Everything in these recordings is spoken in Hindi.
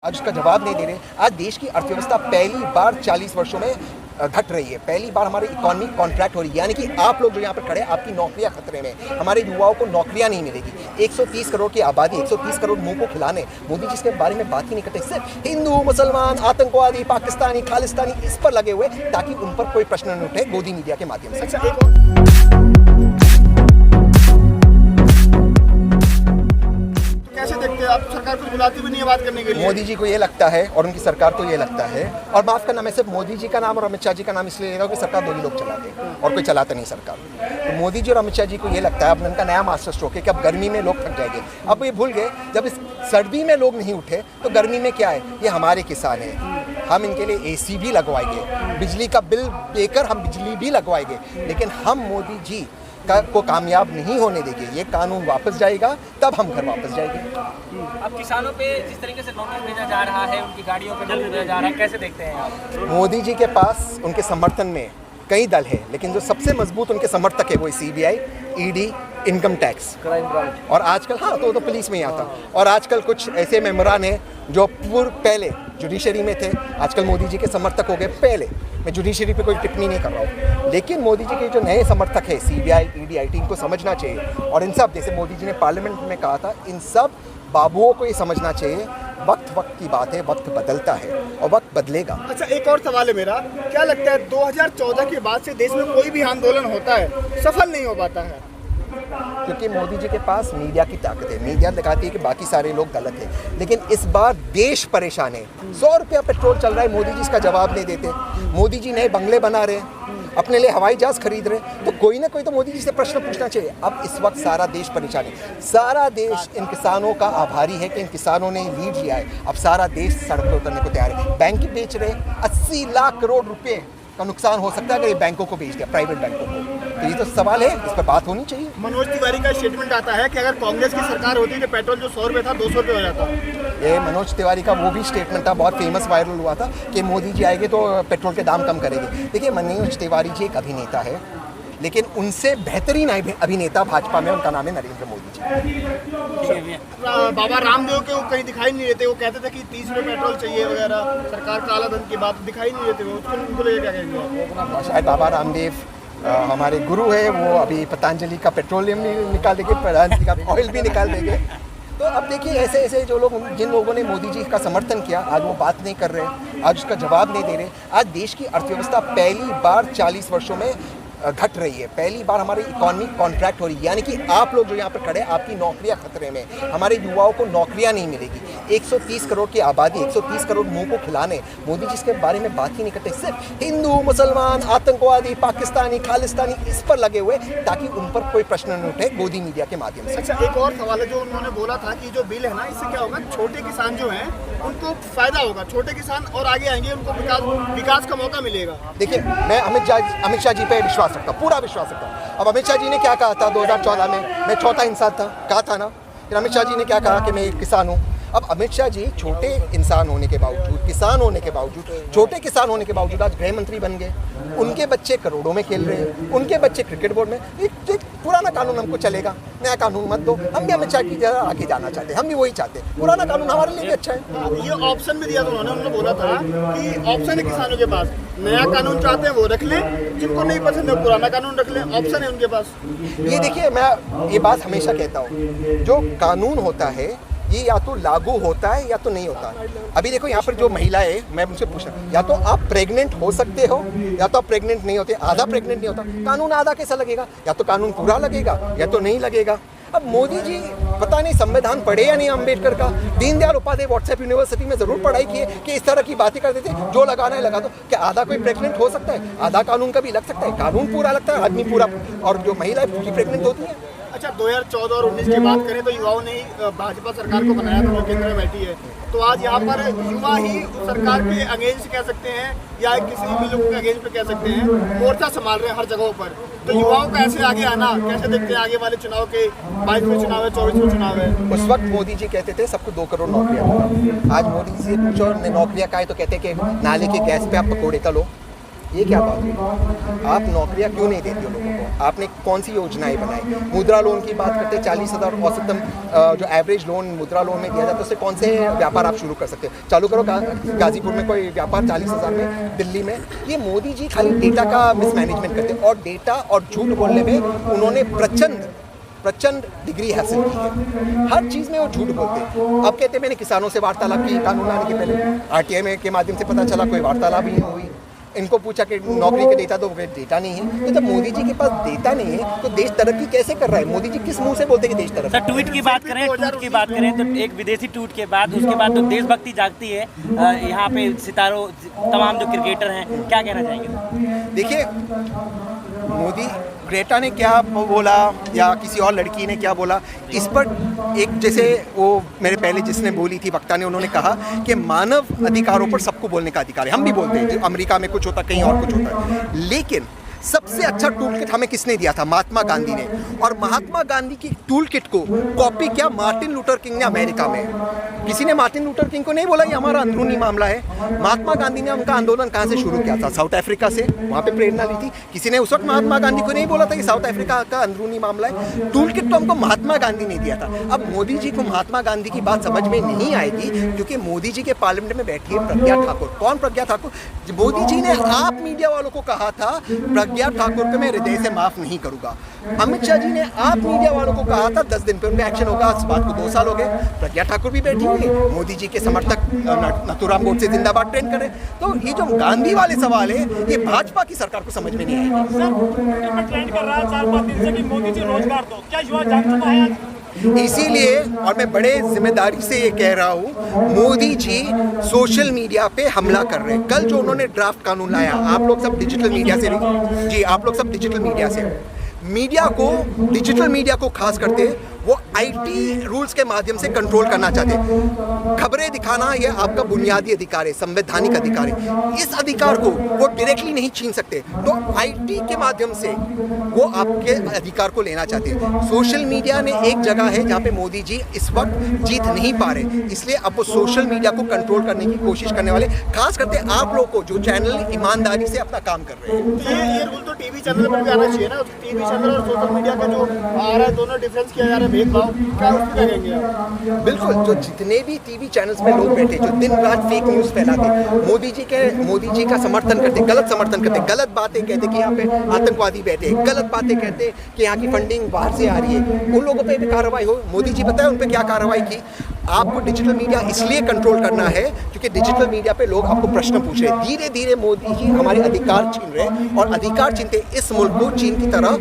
आज उसका जवाब नहीं दे रहे। आज देश की अर्थव्यवस्था पहली बार 40 वर्षों में घट रही है। पहली बार हमारी इकोनॉमी कॉन्ट्रैक्ट हो रही है, यानी कि आप लोग जो यहाँ पर खड़े हैं, आपकी नौकरियां खतरे में। हमारे युवाओं को नौकरियां नहीं मिलेगी। 130 करोड़ की आबादी, 130 करोड़ मुंह को खिलाने मोदी जी इसके बारे में बात ही नहीं करते। सिर्फ हिंदू, मुसलमान, आतंकवादी, पाकिस्तानी, खालिस्तानी इस पर लगे हुए ताकि उन पर कोई प्रश्न न उठे गोदी मीडिया के माध्यम से। आप सरकार को बुलाती भी नहीं है बात करने के लिए। मोदी जी को ये लगता है और उनकी सरकार को ये लगता है, और माफ करना, मैं सिर्फ मोदी जी का नाम और अमित शाह जी का नाम इसलिए ले रहा हूँ कि सरकार दो ही लोग चलाते हैं और कोई चलाता नहीं सरकार। तो मोदी जी और अमित शाह जी को ये लगता है, अब उनका नया मास्टर स्ट्रोक है कि अब गर्मी में लोग थक जाएंगे। अब ये भूल गए, जब इस सर्दी में लोग नहीं उठे तो गर्मी में क्या है, ये हमारे किसान हैं, हम इनके लिए AC भी लगवाएंगे, बिजली का बिल देकर हम बिजली भी लगवाएंगे, लेकिन हम मोदी जी को कामयाब नहीं होने देंगे। ये कानून वापस जाएगा तब हम घर वापस जाएंगे। अब किसानों पे जिस तरीके से नोटिस भेजा जा रहा है, उनकी गाड़ियों पे नोटिस भेजा जा रहा है, कैसे देखते हैं आप? मोदी जी के पास उनके समर्थन में कई दल है, लेकिन जो सबसे मजबूत उनके समर्थक है वो CBI, ED, income tax, crime branch, और आजकल तो पुलिस में ही आता। और आजकल कुछ ऐसे मेंबरान हैं जो पहले जुडिशरी में थे, आजकल मोदी जी के समर्थक हो गए। पहले मैं जुडिशरी पे कोई टिप्पणी नहीं कर रहा हूँ, लेकिन मोदी जी के जो नए समर्थक है CBI, ED, IT, इनको समझना चाहिए। और इन सब, जैसे मोदी जी ने पार्लियामेंट में कहा था, इन सब बाबुओं को ये समझना चाहिए, वक्त की बात है, वक्त बदलता है और वक्त बदलेगा। अच्छा, एक और सवाल है मेरा, क्या लगता है 2014 के बाद से देश में कोई भी आंदोलन होता है सफल नहीं हो पाता है? क्योंकि मोदी जी के पास मीडिया की ताकत है। मीडिया दिखाती है कि बाकी सारे लोग गलत हैं, लेकिन इस बार देश परेशान है। 100 रुपया पेट्रोल चल रहा है, मोदी जी इसका जवाब नहीं देते। मोदी जी नए बंगले बना रहे हैं, अपने लिए हवाई जहाज खरीद रहे हैं, तो कोई ना कोई तो मोदी जी से प्रश्न पूछना चाहिए। अब इस वक्त सारा देश परेशान है, सारा देश इन किसानों का आभारी है कि इन किसानों ने लीड लिया है। अब सारा देश सड़क पर उतरने को तैयार है। बैंक बेच रहे हैं, 80 लाख करोड़ रुपए का नुकसान हो सकता है अगर ये बैंकों को बेच दिया, प्राइवेट बैंकों को। तो ये तो सवाल है, इस पर बात होनी चाहिए। मनोज तिवारी का स्टेटमेंट आता है कि अगर कांग्रेस की सरकार होती तो पेट्रोल जो 100 रुपये था 200 रुपये हो जाता। ये मनोज तिवारी का वो भी स्टेटमेंट था, बहुत फेमस वायरल हुआ था कि मोदी जी आएंगे तो पेट्रोल के दाम कम करेंगे। देखिए, मनोज तिवारी जी एक अभिनेता है, लेकिन उनसे बेहतरीन अभिनेता भाजपा में, उनका नाम है नरेंद्र मोदी जी। बाबा रामदेव के वो कहीं दिखाई नहीं देते, वो कहते थे कि 30 रुपये पेट्रोल चाहिए वगैरह, सरकार काला धन की बात दिखाई नहीं देते। उनको लेकर क्या कहेंगे? शायद बाबा रामदेव हमारे गुरु है, वो अभी पतंजलि का पेट्रोलियम भी निकाल देंगे, पतंजलि का ऑयल भी निकाल देंगे। तो अब देखिए, ऐसे ऐसे जो लोग, जिन लोगों ने मोदी जी का समर्थन किया, आज वो बात नहीं कर रहे, आज उसका जवाब नहीं दे रहे। आज देश की अर्थव्यवस्था पहली बार 40 वर्षों में घट रही है। पहली बार हमारी इकोनॉमी कॉन्ट्रैक्ट हो रही है, यानी कि आप लोग जो यहाँ पर खड़े हैं, आपकी नौकरियां खतरे में। हमारे युवाओं को नौकरियां नहीं मिलेगी। 130 करोड़ की आबादी, 130 करोड़ मुंह को खिलाने मोदी जी इसके बारे में बात ही नहीं करते। सिर्फ हिंदू, मुसलमान, आतंकवादी, पाकिस्तानी, खालिस्तानी इस पर लगे हुए ताकि उन पर कोई प्रश्न न उठे गोदी मीडिया के माध्यम से। अच्छा, एक और सवाल है जो उन्होंने बोला था कि जो बिल है ना, इससे क्या होगा, छोटे किसान जो हैं उनको फायदा होगा, छोटे किसान और आगे आएंगे, उनको विकास का मौका मिलेगा। देखिए, मैं अमित शाह जी पे विश्वास रखता हूँ, पूरा विश्वास रखता हूँ। अब अमित शाह जी ने क्या कहा था 2014 में, मैं चौथा इंसान था, कहा था ना। फिर अमित शाह जी ने क्या कहा कि मैं एक किसान हूँ। अब अमित शाह जी छोटे इंसान होने के बावजूद, किसान होने के बावजूद, छोटे किसान होने के बावजूद आज गृह मंत्री बन गए। उनके बच्चे करोड़ों में खेल रहे हैं, उनके बच्चे क्रिकेट बोर्ड में। एक पुराना कानून हमको चलेगा, नया कानून मत दो। हम भी अमित शाह की जगह आगे जाना चाहते हैं, हम भी वही चाहते हैं। पुराना कानून हमारे लिए भी अच्छा है। ये ऑप्शन भी दिया था उन्होंने बोला था कि ऑप्शन है किसानों के पास, नया कानून चाहते हैं वो रख लें, जिनको नहीं पसंद है पुराना कानून रख लें, ऑप्शन है उनके पास। ये देखिए, मैं ये बात हमेशा कहता हूँ, जो कानून होता है ये या तो लागू होता है या तो नहीं होता। अभी देखो, यहाँ पर जो महिला है, मैं उनसे पूछा, या तो आप प्रेग्नेंट हो सकते हो या तो आप प्रेग्नेंट नहीं होते। आधा प्रेग्नेंट नहीं होता, कानून आधा कैसा लगेगा? या तो कानून पूरा लगेगा या तो नहीं लगेगा। अब मोदी जी पता नहीं संविधान पढ़े या नहीं अम्बेडकर का। दीनदयाल उपाध्याय व्हाट्सएप यूनिवर्सिटी में जरूर पढ़ाई की है कि इस तरह की बातें करते थे, जो लगाना है लगा दो। क्या आधा कोई प्रेग्नेंट हो सकता है? आधा कानून का भी लग सकता है, कानून पूरा लगता है, आदमी पूरा, और जो महिला है पूरी प्रेग्नेंट होती है। अच्छा, 2014 और 19 की बात करें तो युवाओं ने भाजपा सरकार को बनाया था, जो केंद्र में बैठी है। तो आज यहाँ पर युवा ही सरकार के अगेंस्ट कह सकते हैं या किसी भी लोग के अगेंस्ट पे कह सकते हैं, मोर्चा संभाल रहे हैं हर जगहों पर। तो युवाओं का ऐसे आगे आना कैसे देखते हैं? आगे वाले चुनाव के 22वें चुनाव है, 24वें चुनाव है। उस वक्त मोदी जी कहते थे सबको 2 करोड़ नौकरियाँ। आज मोदी जी से पूछो नौकरियाँ का है तो कहते हैं कि नाले के गैस पे आप पकौड़े तलो। ये क्या बात है? आप नौकरियां क्यों नहीं देते हो लोगों को? आपने कौन सी योजनाएं बनाई? मुद्रा लोन की बात करते, 40,000 औसतम जो एवरेज लोन मुद्रा लोन में दिया जाता है, उससे कौन से व्यापार आप शुरू कर सकते हो? चालू करो गाजीपुर में कोई व्यापार 40,000 में, दिल्ली में। ये मोदी जी खाली डेटा का मिसमैनेजमेंट करते हैं, और डेटा और झूठ बोलने में उन्होंने प्रचंड डिग्री हासिल की है। हर चीज़ में वो झूठ बोलते हैं। अब कहते हैं मैंने किसानों से वार्तालाप की, कानून लाने के पहले आरटीआई के माध्यम से पता चला कोई वार्तालाप ही नहीं हुई। इनको पूछा कि नौकरी का डेटा दो, डेटा नहीं है। तो जब मोदी जी के पास डेटा नहीं है तो देश तरक्की कैसे कर रहा है? मोदी जी किस मुंह से बोलते हैं कि देश तरक्की? सर ट्वीट की बात करें तो एक विदेशी ट्वीट के बाद उसके बाद तो देशभक्ति जागती है यहाँ पे सितारों तमाम जो क्रिकेटर हैं, क्या कहना चाहेंगे? देखिए, मोदी ग्रेटा ने क्या बोला या किसी और लड़की ने क्या बोला, इस पर एक जैसे वो मेरे पहले जिसने बोली थी वक्ता ने, उन्होंने कहा कि मानव अधिकारों पर सबको बोलने का अधिकार है। हम भी बोलते हैं, अमेरिका में कुछ होता, कहीं और कुछ होता है। लेकिन सबसे अच्छा टूल किट हमें किसने दिया था? महात्मा गांधी ने। और महात्मा गांधी की टूल किट को कॉपी किया मार्टिन लूथर किंग ने अमेरिका में। किसी ने मार्टिन लूथर किंग को नहीं बोला ये हमारा अंदरूनी मामला है। महात्मा गांधी ने उनका आंदोलन कहाँ से शुरू किया था? साउथ अफ्रीका से, वहाँ पे प्रेरणा ली थी। किसी ने उस वक्त महात्मा गांधी को नहीं बोला था कि साउथ अफ्रीका का अंदरूनी मामला है। टूल किट तो हमको महात्मा गांधी ने दिया था। अब मोदी जी को महात्मा गांधी की बात समझ में नहीं आएगी, क्योंकि मोदी जी के पार्लियामेंट में बैठी है प्रज्ञा ठाकुर। कौन प्रज्ञा ठाकुर? मोदी जी ने आप मीडिया वालों को कहा था प्रज्ञा ठाकुर को मैं हृदय से माफ नहीं करूंगा। अमित शाह जी ने आप मीडिया वालों को कहा था 10 दिन पे उनका एक्शन होगा। इस बात को 2 साल हो गए। प्रज्ञा ठाकुर भी बैठी हुई, मोदी जी के समर्थक नथुराम गोडसे जिंदाबाद ट्रेंड कर रहे। तो ये जो गांधी वाले सवाल है, ये भाजपा की सरकार को समझ में नहीं आएगी। सर ट्रेंड कर रहा है 4-5 दिन से कि मोदी जी रोजगार दो, क्या युवा जाग चुका है? इसीलिए, और मैं बड़े जिम्मेदारी से ये कह रहा हूँ, मोदी जी सोशल मीडिया पे हमला कर रहे हैं। कल जो उन्होंने ड्राफ्ट कानून लाया, आप लोग सब डिजिटल मीडिया से जी, आप लोग सब डिजिटल मीडिया से, मीडिया को, डिजिटल मीडिया को खास करते वो आईटी रूल्स के माध्यम से कंट्रोल करना चाहते हैं। खबरें दिखाना यह आपका बुनियादी अधिकार है, संवैधानिक अधिकार है। इस अधिकार को वो डायरेक्टली नहीं छीन सकते, तो आईटी के माध्यम से वो आपके अधिकार को लेना चाहते हैं। सोशल मीडिया ने एक जगह है जहाँ पे मोदी जी इस वक्त जीत नहीं पा रहे, इसलिए अब वो सोशल मीडिया को कंट्रोल करने की कोशिश करने वाले, खास करते आप लोग को जो चैनल ईमानदारी से अपना काम कर रहे हैं। ये रूल तो टीवी चैनल पर भी आना चाहिए ना। टीवी चैनल और सोशल मीडिया का जो आ रहा है, दोनों डिफरेंस किया जा रहा है, भेदभाव, क्या उसको कहेंगे आप? बिल्कुल, जो जितने भी टीवी चैनल्स में लोग बैठे जो दिन रात फेक न्यूज़ फैलाते, मोदी जी का समर्थन करते, गलत समर्थन करते, गलत बातें कहते कि यहाँ पे आतंकवादी बैठे, गलत बातें कहते कि यहाँ की फंडिंग बाहर से आ रही है, उन लोगों पे भी कार्रवाई हो। मोदी जी बताए उन पे क्या कार्रवाई की। आपको डिजिटल मीडिया इसलिए कंट्रोल करना है क्योंकि डिजिटल मीडिया पे लोग आपको प्रश्न पूछ रहे हैं। धीरे धीरे मोदी जी हमारे अधिकार छीन रहे हैं, और अधिकार छीनते इस मुल्क को चीन की तरह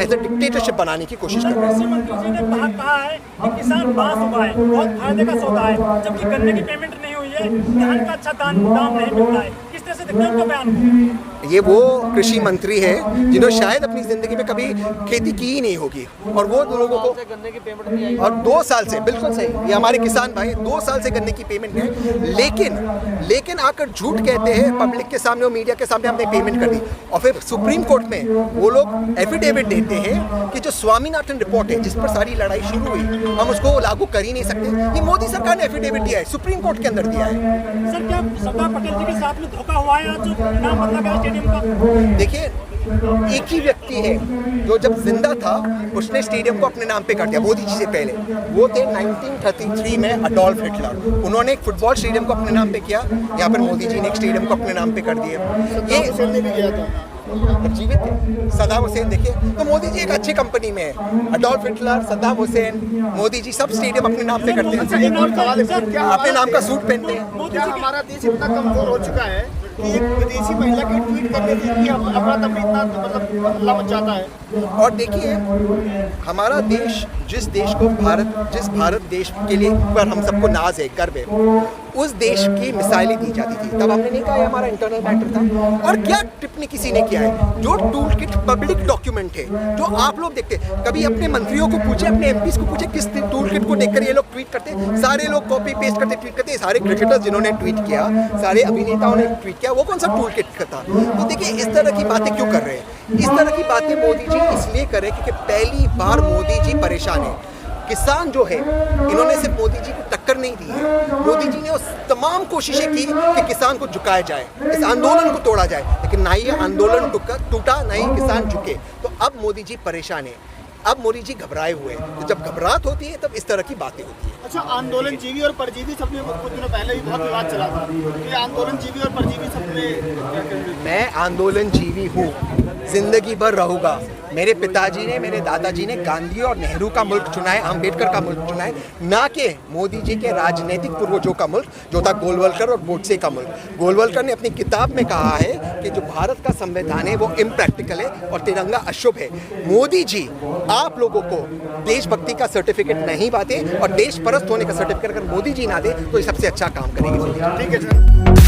एज ए डिक्टेटरशिप बनाने की कोशिश कर रहे हैं। कृषि मंत्री जी ने कहा है कि किसान बांस उगाए, बहुत फायदे का सौदा है, जबकि गन्ने की पेमेंट नहीं हुई है, धान का अच्छा दाम नहीं मिलता है। किस तरह से देखते हैं उनका बयान? ये वो कृषि मंत्री है जिन्होंने शायद अपनी जिंदगी में कभी खेती की ही नहीं होगी, और वो लोगों को गन्ने की पेमेंट नहीं आई, और 2 साल से, बिल्कुल सही, ये हमारे किसान भाई 2 साल से गन्ने की पेमेंट है। लेकिन आकर झूठ कहते हैं पब्लिक के सामने और मीडिया के सामने, हमने पेमेंट कर दी, और फिर सुप्रीम कोर्ट में वो लोग एफिडेविट देते हैं कि जो स्वामीनाथन रिपोर्ट है जिस पर सारी लड़ाई शुरू हुई, हम उसको लागू कर ही नहीं सकते। ये मोदी सरकार ने एफिडेविट दिया है, सुप्रीम कोर्ट के अंदर दिया है। सर क्या सरदार पटेल जी के साथ में धोखा हुआ है? जो नाम बदला गया स्टेडियम का, देखिए, एक ही व्यक्ति है जो जब जिंदा था उसने स्टेडियम को अपने नाम पे कर दिया, मोदी जी से पहले। वो थे 1933 में अडोल्फ हिटलर। उन्होंने एक फुटबॉल स्टेडियम को अपने नाम पे किया, यहाँ पर मोदी जी ने एक स्टेडियम को अपने नाम पे कर दिया। ये हुसैन भी किया था, जीवित थे सद्दाम हुसैन। देखिए, तो मोदी जी एक अच्छी कंपनी में है। अडोल्फ हिटलर, सद्दाम हुसैन, मोदी जी सब स्टेडियम अपने नाम पे करते हैं, एक और सवाल है, क्या अपने नाम का सूट पहनते हैं। क्या हमारा देश इतना कमजोर हो चुका है कि एक विदेशी महिला की ट्वीट करने से अपना तब इतना मतलब हल्ला मच जाता है? और देखिए, हमारा देश, जिस भारत देश के लिए पर हम सबको नाज है, गर्व है, उस देश की मिसाइलें दी जाती थी। तब हमने नहीं कहा ये हमारा इंटरनल मैटर था। और क्या टिप्पणी किसी ने किया है? जो टूल किट पब्लिक डॉक्यूमेंट है, जो आप लोग देखते, कभी अपने मंत्रियों को पूछे, अपने एमपीज को पूछे, किस टूल किट को देखकर ये लोग ट्वीट करते? सारे लोग कॉपी पेस्ट करते, ट्वीट करते। सारे क्रिकेटर्स जिन्होंने ट्वीट किया, सारे अभिनेताओं ने ट्वीट किया, वो कौन सा टूल किट का था? तो देखिए, इस तरह की बातें क्यों कर रहे हैं? इस तरह की बातें मोदी जी इसलिए कर रहे हैं क्योंकि पहली बार मोदी जी परेशान है। किसान जो है, इन्होंने सिर्फ मोदी जी को टक्कर नहीं दी है, मोदी जी ने उस तमाम कोशिशें की कि किसान को झुकाया जाए, इस आंदोलन को तोड़ा जाए, लेकिन ना ही ये आंदोलन टूटा, ना ही किसान झुके। तो अब मोदी जी परेशान है, अब मोदी जी घबराए हुए हैं। तो जब घबराहट होती है तब इस तरह की बातें होती है। अच्छा, आंदोलन जीवी और परजीवी शब्द में कुछ दिनों पहले ही बहुत विवाद चला था। ये आंदोलन जीवी और परजीवी शब्द में मैं आंदोलन जीवी हूँ, जिंदगी भर रहूँगा। मेरे पिताजी ने, मेरे दादाजी ने गांधी और नेहरू का मुल्क चुना है, अम्बेडकर का मुल्क चुना है, ना कि मोदी जी के राजनीतिक पूर्वजों का मुल्क जो था गोलवलकर और गोडसे का मुल्क। गोलवलकर ने अपनी किताब में कहा है कि जो भारत का संविधान है वो इम्प्रैक्टिकल है और तिरंगा अशुभ है। मोदी जी आप लोगों को देशभक्ति का सर्टिफिकेट नहीं पाते और देश परस्त होने का सर्टिफिकेट अगर मोदी जी ना दे तो ये सबसे अच्छा काम करेंगे। ठीक है सर।